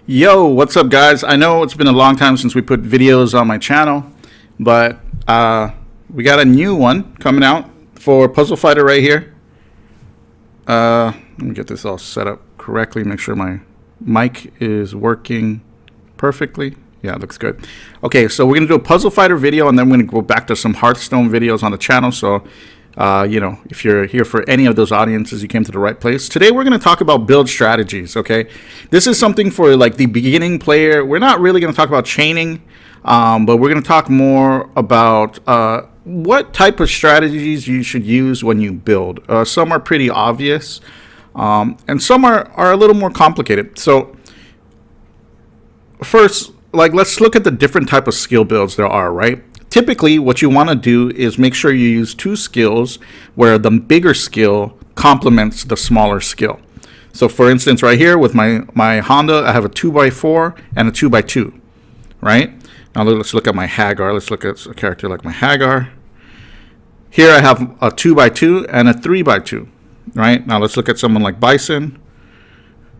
Yo, what's up, guys? I know it's been a long time since we put videos on my channel, but we got a new one coming out for Puzzle Fighter right here. Let me get this all set up correctly, make sure my mic is working perfectly. Yeah, it looks good. Okay, so we're going to do a Puzzle Fighter video, and then we're going to go back to some Hearthstone videos on the channel. So, if you're here for any of those audiences, you came to the right place. Today, we're going to talk about build strategies, okay? This is something for, like, the beginning player. We're not really going to talk about chaining, but we're going to talk more about what type of strategies you should use when you build. Some are pretty obvious, and some are a little more complicated. So, first, let's look at the different type of skill builds there are, right? Typically, what you want to do is make sure you use two skills where the bigger skill complements the smaller skill. So, for instance, right here with my Honda, I have a 2x4 and a 2x2, right? Now, let's look at my Hagar. Let's look at a character like my Hagar. Here I have a 2x2 and a 3x2, right? Now, let's look at someone like Bison.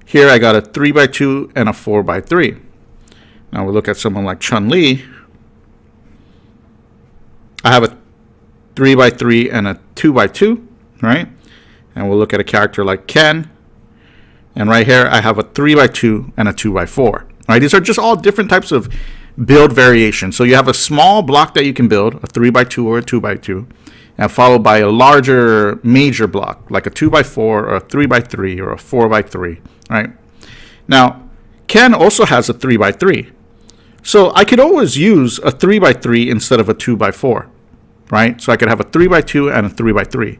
Here I got a 3x2 and a 4x3. Now we'll look at someone like Chun-Li. I have a 3x3 and a 2x2, right? And we'll look at a character like Ken. And right here, I have a 3x2 and a 2x4. Right? These are just all different types of build variations. So you have a small block that you can build, a 3x2 or a 2x2, and followed by a larger major block, like a 2x4 or a 3x3 or a 4x3, right? Now, Ken also has a 3x3. So I could always use a 3x3 instead of a 2x4, right? So I could have a 3x2 and a 3x3.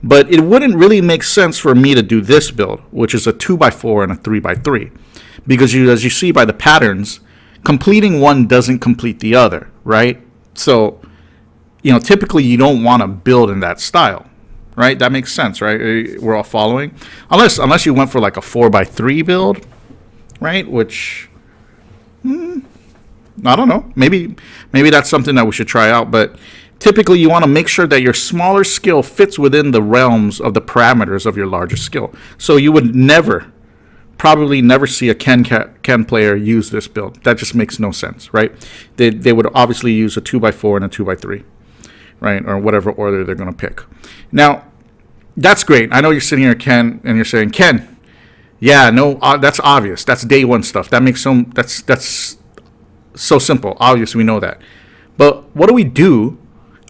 But it wouldn't really make sense for me to do this build, which is a 2x4 and a 3x3. Because as you see by the patterns, completing one doesn't complete the other, right? So, typically you don't want to build in that style, right? That makes sense, right? We're all following. Unless you went for like a 4x3 build, right? Which... I don't know. Maybe that's something that we should try out. But typically, you want to make sure that your smaller skill fits within the realms of the parameters of your larger skill. So you would probably never see a Ken player use this build. That just makes no sense, right? They would obviously use a 2x4 and a 2x3, right? Or whatever order they're going to pick. Now, that's great. I know you're sitting here, Ken, and you're saying, Ken, yeah, no, that's obvious. That's day one stuff. That's so simple. Obviously, we know that. But what do we do?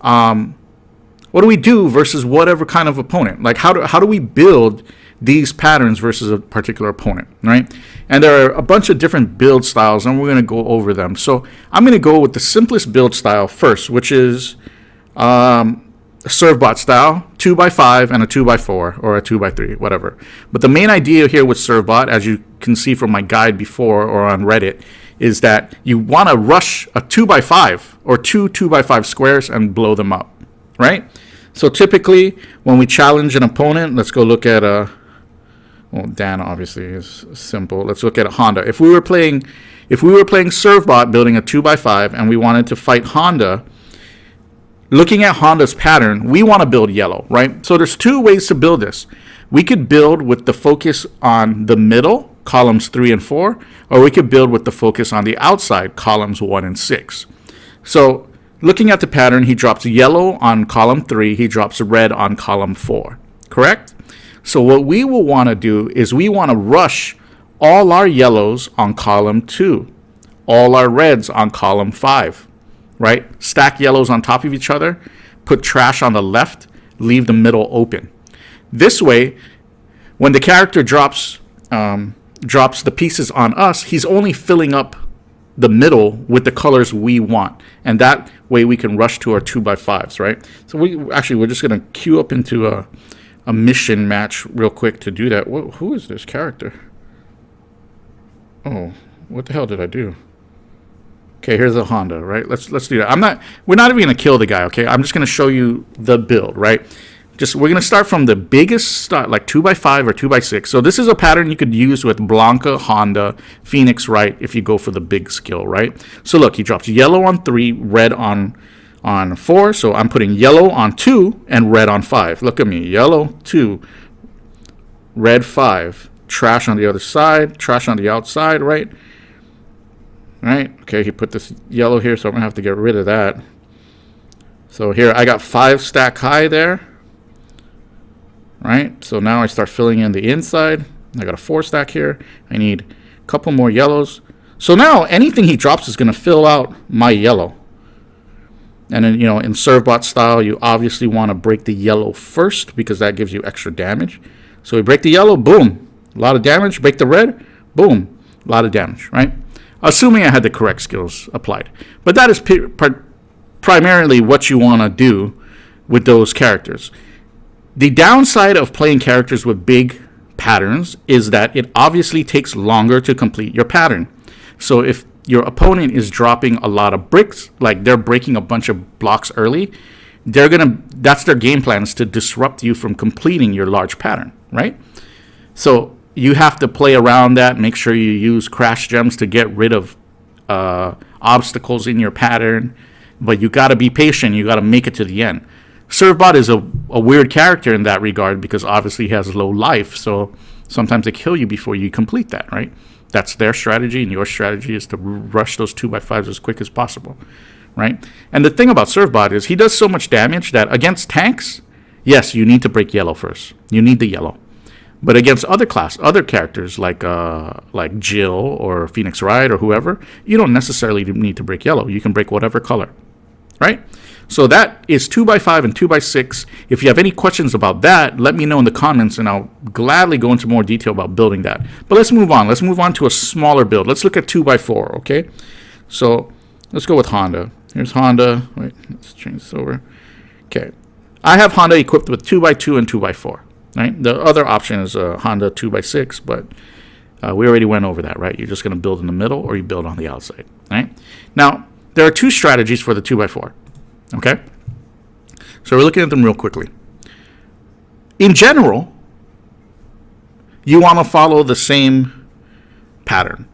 What do we do versus whatever kind of opponent? Like, how do we build these patterns versus a particular opponent, right? And there are a bunch of different build styles, and we're going to go over them. So I'm going to go with the simplest build style first, which is Serve Bot style, 2x5 and a 2x4 or a 2x3, whatever. But the main idea here with Serve Bot, as you can see from my guide before or on Reddit, is that you want to rush a 2x5 or two 2x5 squares and blow them up, right? So typically, when we challenge an opponent, let's go look at Dan obviously is simple. Let's look at a Honda. If we were playing Serve Bot building a 2x5 and we wanted to fight Honda, looking at Honda's pattern, we want to build yellow, right? So there's two ways to build this. We could build with the focus on the middle, columns 3 and 4, or we could build with the focus on the outside, columns 1 and 6. So looking at the pattern, he drops yellow on column 3, he drops red on column 4, correct? So what we will want to do is we want to rush all our yellows on column 2, all our reds on column 5, right? Stack yellows on top of each other, put trash on the left, leave the middle open. This way, when the character drops the pieces on us, he's only filling up the middle with the colors we want. And that way we can rush to our 2x5s, right? So we're just going to queue up into a mission match real quick to do that. Who is this character? Oh, what the hell did I do? Okay, here's a Honda, right? Let's do that. We're not even going to kill the guy, okay? I'm just going to show you the build, right? We're going to start from the biggest start, like 2x5 or 2x6. So this is a pattern you could use with Blanca, Honda, Phoenix, right, if you go for the big skill, right? So look, he drops yellow on 3, red on 4. So I'm putting yellow on 2 and red on 5. Look at me, yellow 2, red 5. trash on the other side, trash on the outside, right? right? Okay, he put this yellow here, so I'm going to have to get rid of that. So here, I got 5 stack high there, right? So now I start filling in the inside. I got a 4 stack here. I need a couple more yellows. So now anything he drops is going to fill out my yellow. And then, in ServeBot style, you obviously want to break the yellow first because that gives you extra damage. So we break the yellow, boom, a lot of damage. Break the red, boom, a lot of damage, right? Assuming I had the correct skills applied. But that is primarily what you want to do with those characters. The downside of playing characters with big patterns is that it obviously takes longer to complete your pattern. So if your opponent is dropping a lot of bricks, like they're breaking a bunch of blocks early, that's their game plan, is to disrupt you from completing your large pattern, right? So you have to play around that, make sure you use crash gems to get rid of obstacles in your pattern, but you got to be patient. You got to make it to the end. ServeBot is a weird character in that regard because obviously he has low life, so sometimes they kill you before you complete that, right? That's their strategy, and your strategy is to rush those 2x5s as quick as possible, right? And the thing about ServeBot is he does so much damage that against tanks, yes, you need to break yellow first. You need the yellow. But against other characters like Jill or Phoenix Wright or whoever, you don't necessarily need to break yellow. You can break whatever color, right? So that is 2x5 and 2x6. If you have any questions about that, let me know in the comments, and I'll gladly go into more detail about building that. But let's move on. Let's move on to a smaller build. Let's look at 2x4, okay? So let's go with Honda. Here's Honda. Wait, let's change this over. Okay. I have Honda equipped with 2x2 and 2x4, right? The other option is Honda 2x6, but we already went over that, right? You're just going to build in the middle or you build on the outside, right? Now, there are 2 strategies for the 2x4. Okay, so we're looking at them real quickly. In general, you want to follow the same pattern,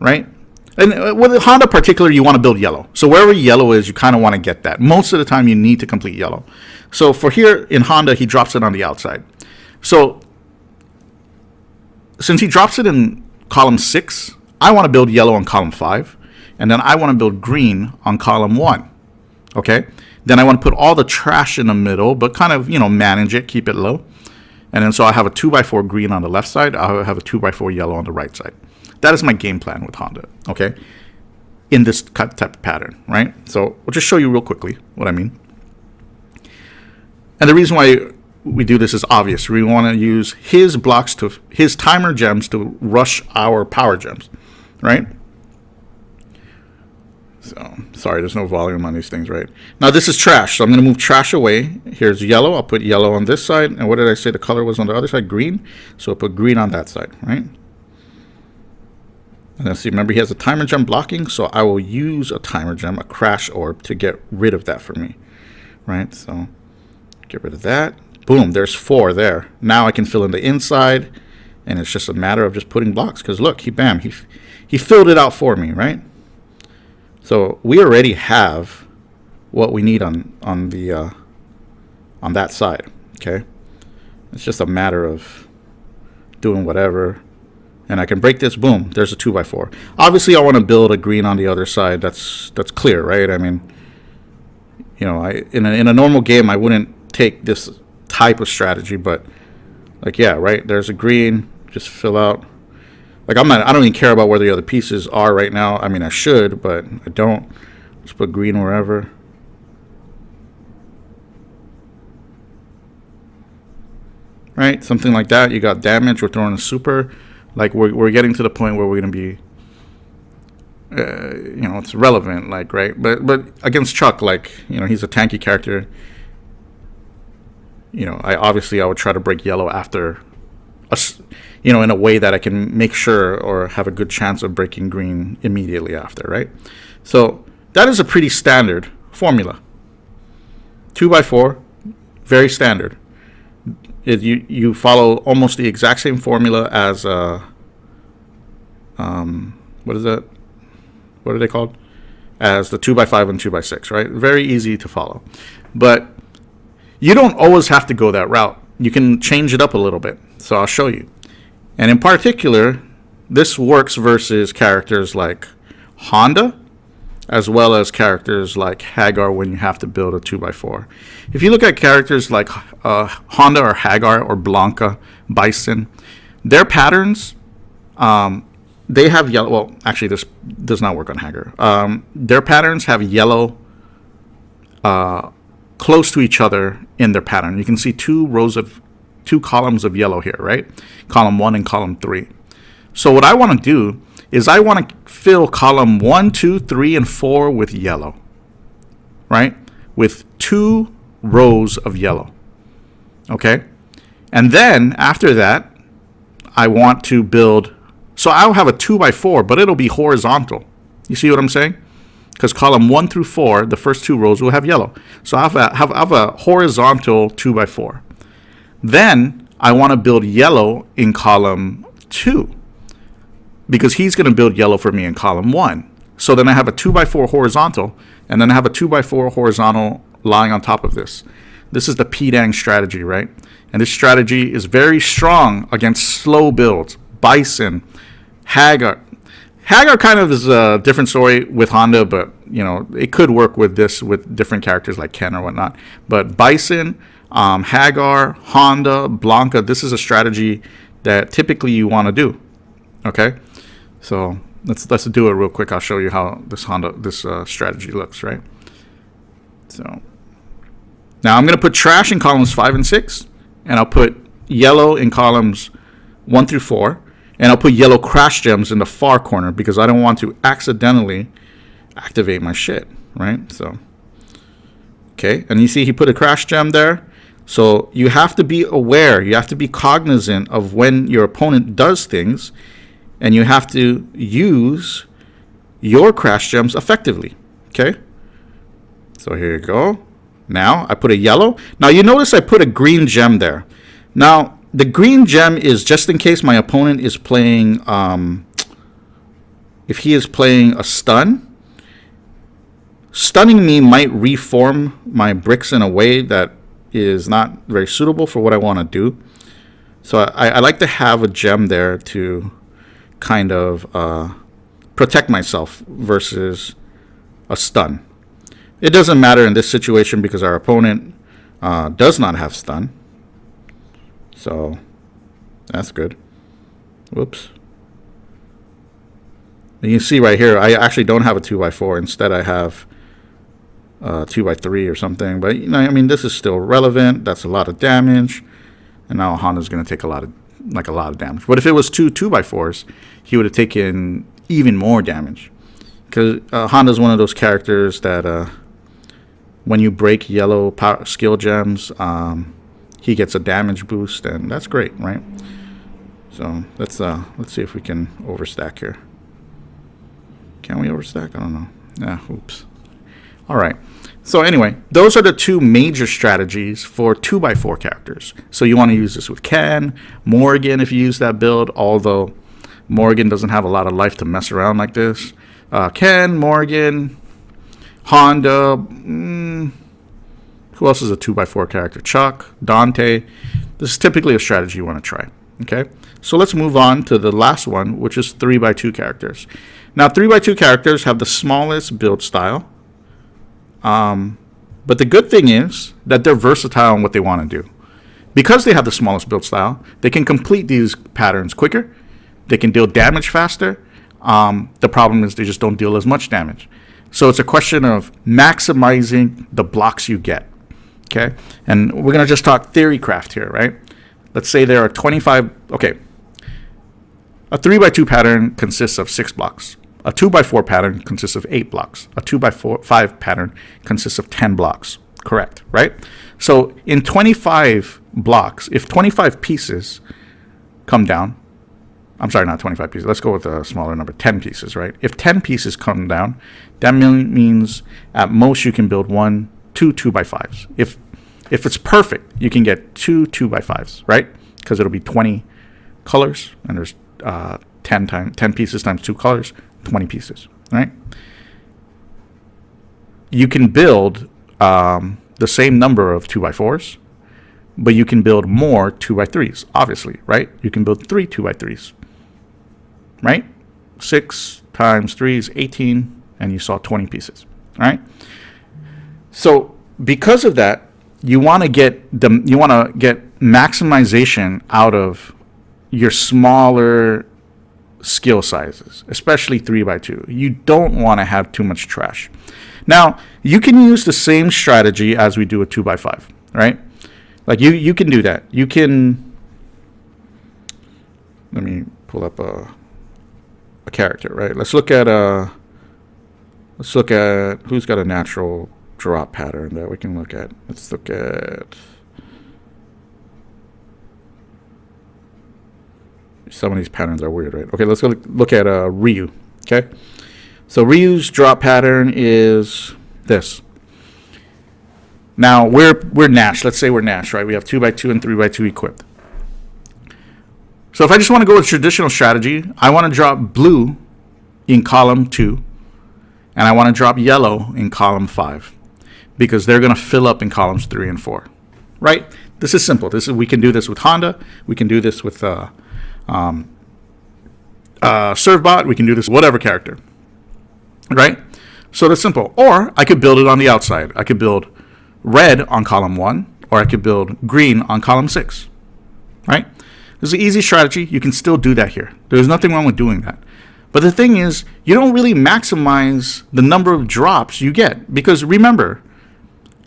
right? And with Honda particular, you want to build yellow. So wherever yellow is, you kind of want to get that. Most of the time, you need to complete yellow. So for here in Honda, he drops it on the outside. So since he drops it in column 6, I want to build yellow on column 5, and then I want to build green on column 1. Okay, then I want to put all the trash in the middle, but kind of, manage it, keep it low. And then so I have a 2x4 green on the left side. I'll have a 2x4 yellow on the right side. That is my game plan with Honda, okay, in this type of pattern, right? So we'll just show you real quickly what I mean. And the reason why we do this is obvious. We want to use his timer gems to rush our power gems, right? So, sorry, there's no volume on these things, right? Now, this is trash, so I'm going to move trash away. Here's yellow. I'll put yellow on this side. And what did I say the color was on the other side? Green. So I'll put green on that side, right? And then see, remember, he has a timer gem blocking, so I will use a timer gem, a crash orb, to get rid of that for me, right? So get rid of that. Boom, there's 4 there. Now I can fill in the inside, and it's just a matter of just putting blocks. Because look, he filled it out for me, right? So we already have what we need on that side, okay? It's just a matter of doing whatever. And I can break this, boom, there's a 2x4. Obviously, I want to build a green on the other side. That's clear, right? I mean, in a normal game, I wouldn't take this type of strategy, but like, yeah, right? There's a green, just fill out. Like, I don't even care about where the other pieces are right now. I mean, I should, but I don't. Just put green wherever. Right? Something like that. You got damage. We're throwing a super. Like, we're getting to the point where we're going to be, it's relevant, like, right? But against Chuck, like, he's a tanky character. I would try to break yellow after in a way that I can make sure or have a good chance of breaking green immediately after, right? So that is a pretty standard formula. 2x4, very standard. You follow almost the exact same formula as what is that? What are they called? As the 2x5 and 2x6, right? Very easy to follow. But you don't always have to go that route. You can change it up a little bit. So I'll show you. And in particular, this works versus characters like Honda, as well as characters like Hagar when you have to build a 2x4. If you look at characters like Honda or Hagar or Blanca, Bison, their patterns, they have yellow. Well, actually, this does not work on Hagar. Their patterns have yellow close to each other in their pattern. You can see two columns of yellow here, right? Column 1 and column 3. So what I want to do is I want to fill column 1, 2, 3, and 4 with yellow, right? With 2 rows of yellow, okay? And then after that, I want to build, so I'll have a 2x4, but it'll be horizontal. You see what I'm saying? Because column 1 through 4, the first 2 rows will have yellow. So I have a horizontal 2x4. Then I want to build yellow in column 2, because he's going to build yellow for me in column 1. So then I have a 2x4 horizontal, and then I have a 2x4 horizontal lying on top of this. This is the P-Dang strategy, right? And this strategy is very strong against slow builds. Bison, Hagar. Hagar kind of is a different story with Honda, but you know, it could work with this with different characters like Ken or whatnot. But Bison, Hagar, Honda, Blanca, this is a strategy that typically you want to do. Okay? So let's do it real quick. I'll show you how this strategy looks, right? So now I'm going to put trash in columns 5 and 6, and I'll put yellow in columns 1 through 4, and I'll put yellow crash gems in the far corner because I don't want to accidentally activate my shit, right? So, okay, and you see he put a crash gem there. So you have to be aware, you have to be cognizant of when your opponent does things, and you have to use your crash gems effectively, okay? So here you go. Now I put a yellow. Now you notice I put a green gem there. Now the green gem is just in case my opponent is playing, if he is playing a stun. Stunning me might reform my bricks in a way that is not very suitable for what I want to do. So I like to have a gem there to kind of protect myself versus a stun. It doesn't matter in this situation because our opponent does not have stun. So that's good. Whoops. And you see right here, I actually don't have a 2x4. Instead, I have 2x3 or something. But, you know, I mean, this is still relevant. That's a lot of damage. And now Honda's going to take a lot of damage. But if it was 2x4s, he would have taken even more damage. Because Honda's one of those characters that when you break yellow power skill gems, he gets a damage boost, and that's great, right? So let's see if we can overstack here. Can we overstack? I don't know. Oops. All right. So anyway, those are the two major strategies for 2x4 characters. So you want to use this with Ken, Morgan if you use that build, although Morgan doesn't have a lot of life to mess around like this. Ken, Morgan, Honda, who else is a 2x4 character? Chuck, Dante. This is typically a strategy you want to try. Okay, so let's move on to the last one, which is 3x2 characters. Now, 3x2 characters have the smallest build style. But the good thing is that they're versatile in what they want to do. Because they have the smallest build style, they can complete these patterns quicker. They can deal damage faster. The problem is they just don't deal as much damage. So it's a question of maximizing the blocks you get. Okay, and we're going to just talk theorycraft here, right? Let's say there are 25. Okay, a 3x2 pattern consists of 6 blocks. A 2x4 pattern consists of 8 blocks. A 2x5 pattern consists of 10 blocks. Correct, right? So in 25 blocks, if 25 pieces come down, I'm sorry, not 25 pieces. Let's go with a smaller number, 10 pieces, right? If 10 pieces come down, that means at most you can build 2 2x5s. If it's perfect, you can get 2 2x5s, right? Because it'll be 20 colors, and there's 10 pieces times 2 colors, 20 pieces, right? You can build the same number of 2x4s, but you can build more 2x3s, obviously, right? You can build 3 2x3s, right? 6 times 3 is 18, and you saw 20 pieces. All right. So because of that, you want to get maximization out of your smaller skill sizes, especially 3x2. You don't want to have too much trash. Now, you can use the same strategy as we do a 2x5, right? Like you can do that. You can, let me pull up a character, right? Let's look at who's got a natural drop pattern that we can look at. Let's look at some of these patterns are weird, right? Okay, let's go look at Ryu. Okay, so Ryu's drop pattern is this. Now we're Nash. Let's say we're Nash, right? We have 2x2 and 3x2 equipped. So if I just want to go with traditional strategy, I want to drop blue in column 2, and I want to drop yellow in column 5, because they're going to fill up in columns 3 and 4, right? This is simple. We can do this with Honda. We can do this with Servbot. We can do this with whatever character, right? So that's simple. Or I could build it on the outside. I could build red on column 1, or I could build green on column 6, right? This is an easy strategy. You can still do that here. There's nothing wrong with doing that. But the thing is, you don't really maximize the number of drops you get, because remember,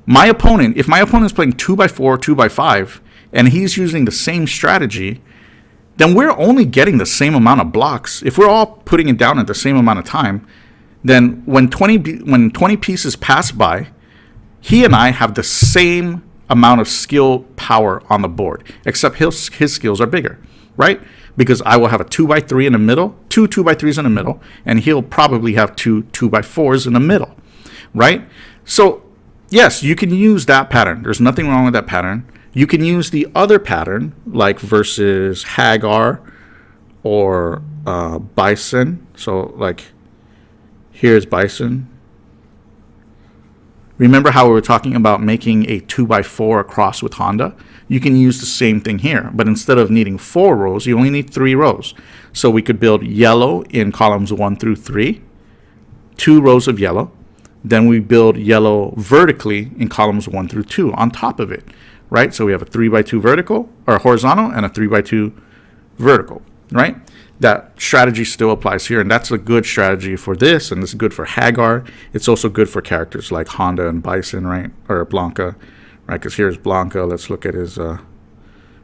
if my opponent is playing 2x4, 2x5, and he's using the same strategy, then we're only getting the same amount of blocks. If we're all putting it down at the same amount of time, then when 20 pieces pass by, he and I have the same amount of skill power on the board, except his skills are bigger, right? Because I will have a 2x3 in the middle, two 2x3s in the middle, and he'll probably have two 2x4s in the middle, right? So yes, you can use that pattern. There's nothing wrong with that pattern. You can use the other pattern, like versus Hagar or Bison. So like here's Bison. Remember how we were talking about making a 2x4 across with Honda? You can use the same thing here, but instead of needing 4 rows, you only need 3 rows. So we could build yellow in columns 1 through 3, 2 rows of yellow. Then we build yellow vertically in columns 1 through 2 on top of it, right? So we have a 3x2 vertical or horizontal and a 3x2 vertical, right? That strategy still applies here, and that's a good strategy for this, and it's good for Hagar. It's also good for characters like Honda and Bison, right? Or Blanca, right? Because here's Blanca. Let's look at his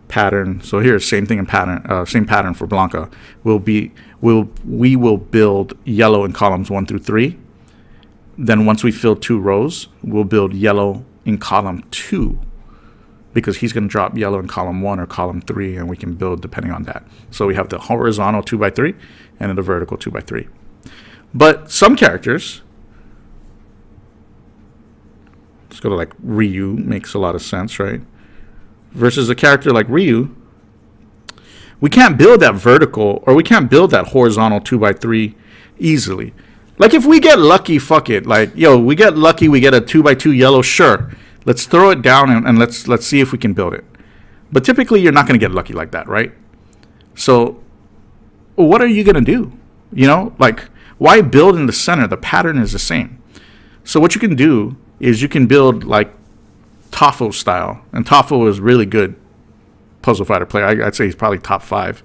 pattern. So here's same thing in pattern, same pattern for Blanca. We will build yellow in columns 1 through 3. Then once we fill 2 rows, we'll build yellow in column 2, because he's going to drop yellow in column 1 or column 3, and we can build depending on that. So we have the horizontal 2x3 and then the vertical 2x3. But some characters, let's go to like Ryu, makes a lot of sense, right? Versus a character like Ryu, we can't build that vertical, or we can't build that horizontal 2x3 easily. Like if we get lucky, fuck it. Like, yo, we get lucky, we get a 2x2 yellow, sure. Let's throw it down and let's see if we can build it. But typically you're not going to get lucky like that, right? So what are you going to do? You know, like why build in the center? The pattern is the same. So what you can do is you can build like Tafo style. And Tafo is really good puzzle fighter player. I'd say he's probably top 5.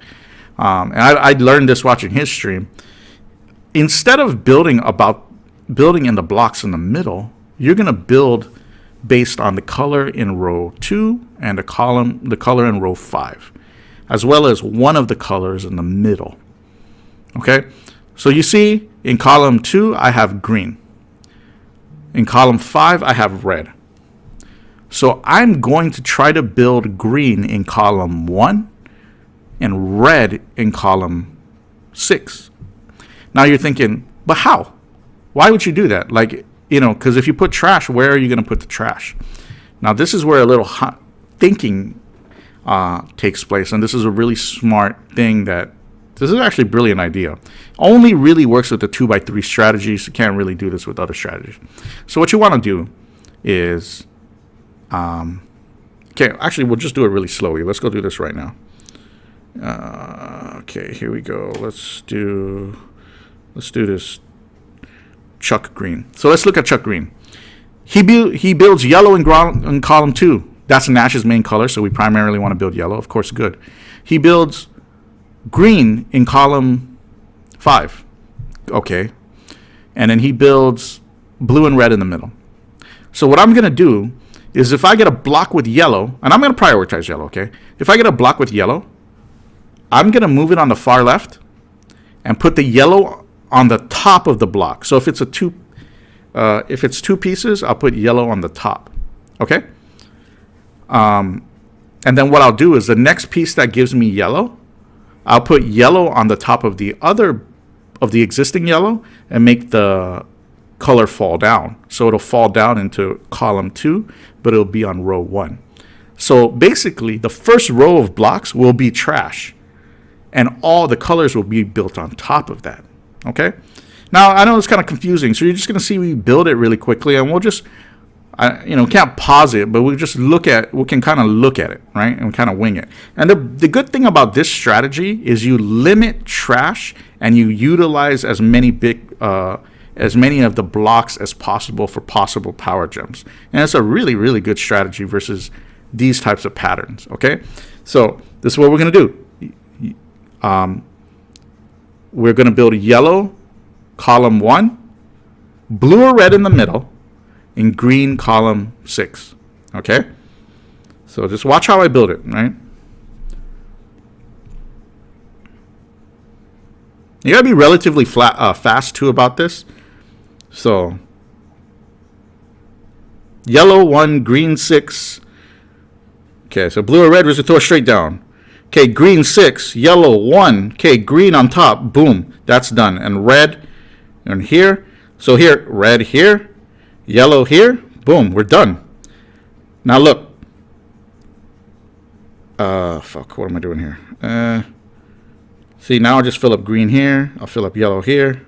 And I learned this watching his stream. Instead of building in the blocks in the middle, you're going to build based on the color in row 2 and the color in row 5, as well as one of the colors in the middle. Okay, so you see in column 2 I have green. In column 5 I have red. So I'm going to try to build green in column 1 and red in column 6. Now you're thinking, but how? Why would you do that? Like, you know, because if you put trash, where are you going to put the trash? Now, this is where a little thinking takes place. And this is a really smart thing this is actually a brilliant idea. Only really works with the 2x3 strategies. You can't really do this with other strategies. So what you want to do is, okay, actually, we'll just do it really slowly. Let's go do this right now. Okay, here we go. Let's do Let's do this Chuck Green. So let's look at Chuck Green. He builds yellow in column 2. That's Nash's main color, so we primarily want to build yellow. Of course, good. He builds green in column 5. Okay. And then he builds blue and red in the middle. So what I'm going to do is if I get a block with yellow, and I'm going to prioritize yellow, okay? If I get a block with yellow, I'm going to move it on the far left and put the yellow on the top of the block. So if it's two pieces, I'll put yellow on the top, okay? And then what I'll do is the next piece that gives me yellow, I'll put yellow on the top of the existing yellow and make the color fall down. So it'll fall down into column 2, but it'll be on row 1. So basically, the first row of blocks will be trash, and all the colors will be built on top of that. Okay? Now, I know it's kind of confusing, so you're just going to see me build it really quickly, and we'll just, can't pause it, but we can kind of look at it, right? And kind of wing it. And the good thing about this strategy is you limit trash and you utilize as many of the blocks as possible for possible power gems. And it's a really, really good strategy versus these types of patterns, okay? So this is what we're going to do. We're going to build a yellow column 1, blue or red in the middle, and green column 6, okay? So just watch how I build it, right? You got to be relatively fast, too, about this. So, yellow 1, green 6. Okay, so blue or red, we're going to throw it straight down. Okay, green 6, yellow 1. Okay, green on top. Boom, that's done. And red, and here. So here, red here, yellow here. Boom, we're done. Now look. Fuck, what am I doing here? See, now I'll just fill up green here. I'll fill up yellow here.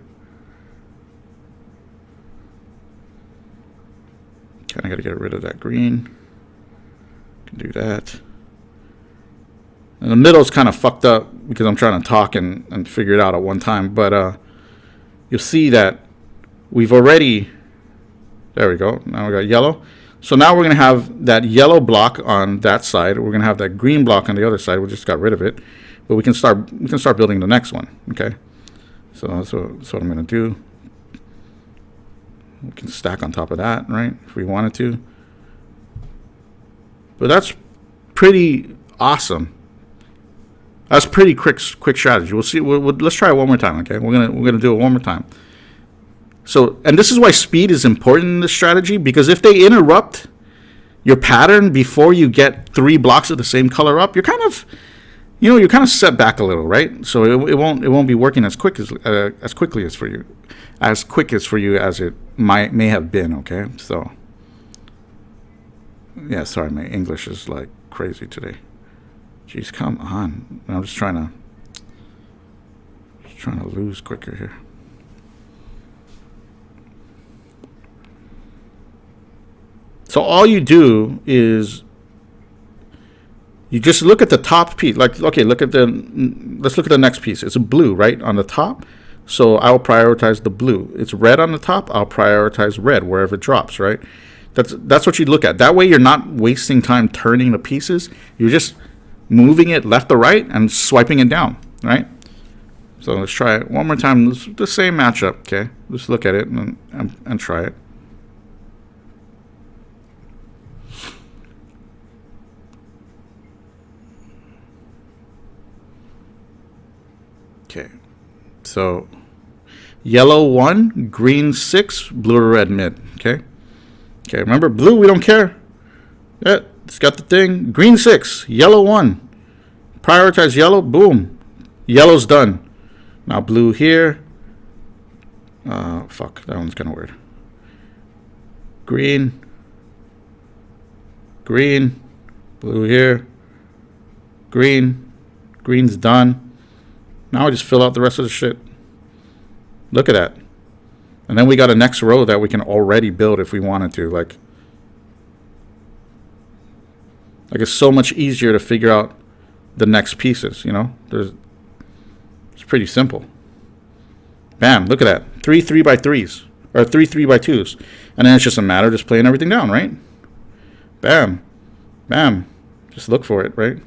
Okay, I gotta get rid of that green. Can do that. And the middle's kind of fucked up because I'm trying to talk and figure it out at one time. But you'll see that we've already... There we go. Now we got yellow. So now we're going to have that yellow block on that side. We're going to have that green block on the other side. We just got rid of it. But we can start building the next one. Okay. So that's what I'm going to do. We can stack on top of that, right? If we wanted to. But that's pretty awesome. That's pretty quick strategy. We'll see. Let's try it one more time. Okay, we're gonna do it one more time. So, and this is why speed is important in this strategy, because if they interrupt your pattern before you get 3 blocks of the same color up, you're kind of set back a little, right? So it won't be working as quick as for you as it may have been. Okay, so yeah, sorry, my English is like crazy today. Jeez, come on. I'm just trying to lose quicker here. So all you do is you just look at the top piece. Like, okay, let's look at the next piece. It's a blue, right, on the top. So I'll prioritize the blue. It's red on the top. I'll prioritize red wherever it drops, right? That's what you look at. That way you're not wasting time turning the pieces. You're just moving it left or right and swiping it down, right? So let's try it one more time. The same matchup, okay? Just look at it and try it. Okay, so yellow 1, green 6, blue or red mid, okay? Okay, remember, blue, we don't care. Yeah, it's got the thing. Green 6, yellow 1. Prioritize yellow, boom. Yellow's done. Now blue here. Fuck, that one's kind of weird. Green. Green. Blue here. Green. Green's done. Now I just fill out the rest of the shit. Look at that. And then we got a next row that we can already build if we wanted to. Like it's so much easier to figure out the next pieces, you know? It's pretty simple. Bam, look at that. 3 3x3s, or 3 3x2s. And then it's just a matter of just playing everything down, right? Bam. Bam. Just look for it, right?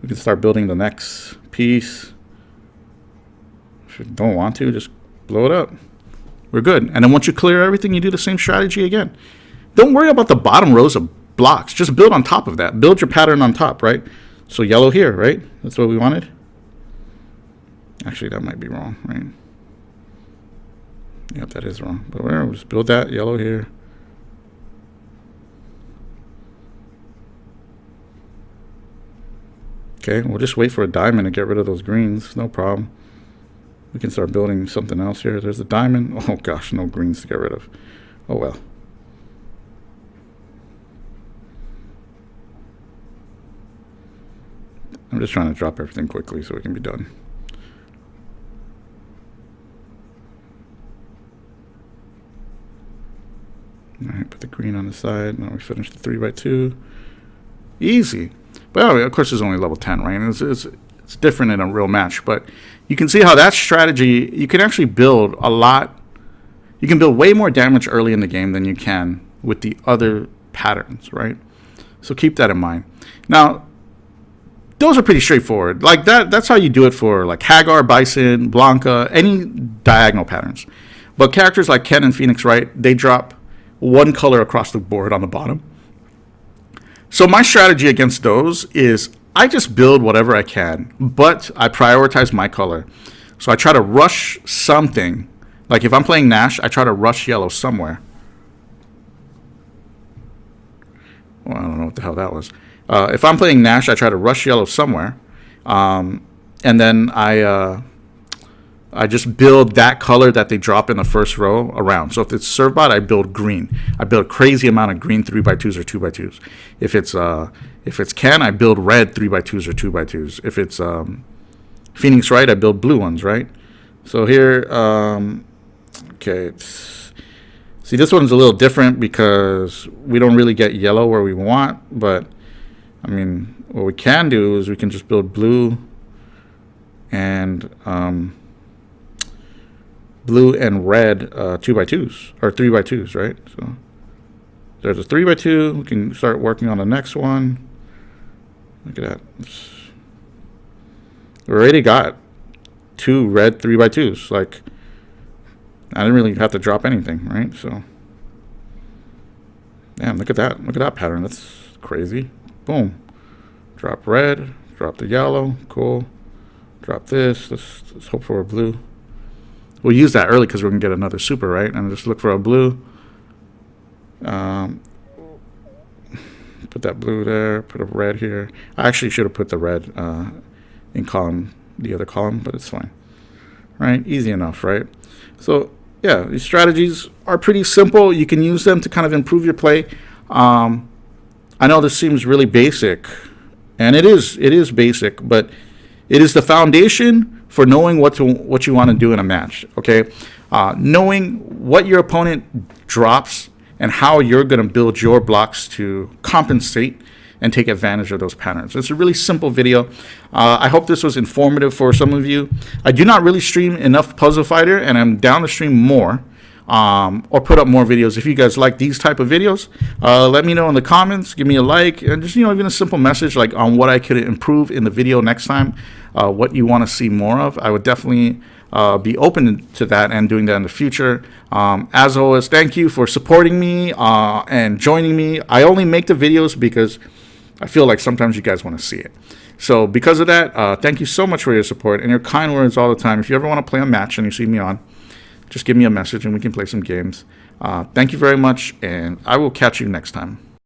We can start building the next piece. If you don't want to, just blow it up. We're good. And then once you clear everything, you do the same strategy again. Don't worry about the bottom rows of blocks. Just build on top of that. Build your pattern on top, right? So yellow here, right? That's what we wanted. Actually, that might be wrong, right? Yep, that is wrong. But whatever, we'll just build that yellow here. Okay, we'll just wait for a diamond to get rid of those greens. No problem. We can start building something else here. There's a diamond. Oh gosh, no greens to get rid of. Oh well. I'm just trying to drop everything quickly so we can be done. Alright, put the green on the side. Now we finish the 3x2. Easy. But anyway, of course, it's only level 10, right? And it's different in a real match. But you can see how that strategy, you can actually build a lot. You can build way more damage early in the game than you can with the other patterns, right? So keep that in mind. Now, those are pretty straightforward. Like that's how you do it for like Hagar, Bison, Blanca, any diagonal patterns. But characters like Ken and Phoenix, right? They drop one color across the board on the bottom. So my strategy against those is I just build whatever I can, but I prioritize my color. So I try to rush something. Like if I'm playing Nash, I try to rush yellow somewhere. Well, I don't know what the hell that was. If I'm playing Nash, I try to rush yellow somewhere. And then I just build that color that they drop in the first row around. So if it's Servbot, I build green. I build a crazy amount of green 3x2s or 2x2s. If it's Ken, I build red 3x2s or 2x2s. If it's Phoenix, right, I build blue ones, right? So here, okay. See, this one's a little different because we don't really get yellow where we want. But, I mean, what we can do is we can just build blue and red 2x2s or 3x2s, right? So there's a 3x2. We can start working on the next one. Look at that. We already got 2 red 3x2s. Like, I didn't really have to drop anything, right? So, damn, look at that. Look at that pattern. That's crazy. Boom. Drop red. Drop the yellow. Cool. Drop this. Let's hope for a blue. We'll use that early because we're going to get another super, right? And just look for a blue. Put that blue there. Put a red here. I actually should have put the red in the other column, but it's fine. Right? Easy enough, right? So, yeah, these strategies are pretty simple. You can use them to kind of improve your play. I know this seems really basic, and it is basic, but it is the foundation for knowing what you want to do in a match, okay? Knowing what your opponent drops and how you're going to build your blocks to compensate and take advantage of those patterns. It's a really simple video. I hope this was informative for some of you. I do not really stream enough Puzzle Fighter, and I'm down to stream more or put up more videos. If you guys like these type of videos, let me know in the comments. Give me a like, and just even a simple message like on what I could improve in the video next time. What you want to see more of. I would definitely be open to that and doing that in the future. As always, thank you for supporting me and joining me. I only make the videos because I feel like sometimes you guys want to see it. So because of that, thank you so much for your support and your kind words all the time. If you ever want to play a match and you see me on, just give me a message and we can play some games. Thank you very much, and I will catch you next time.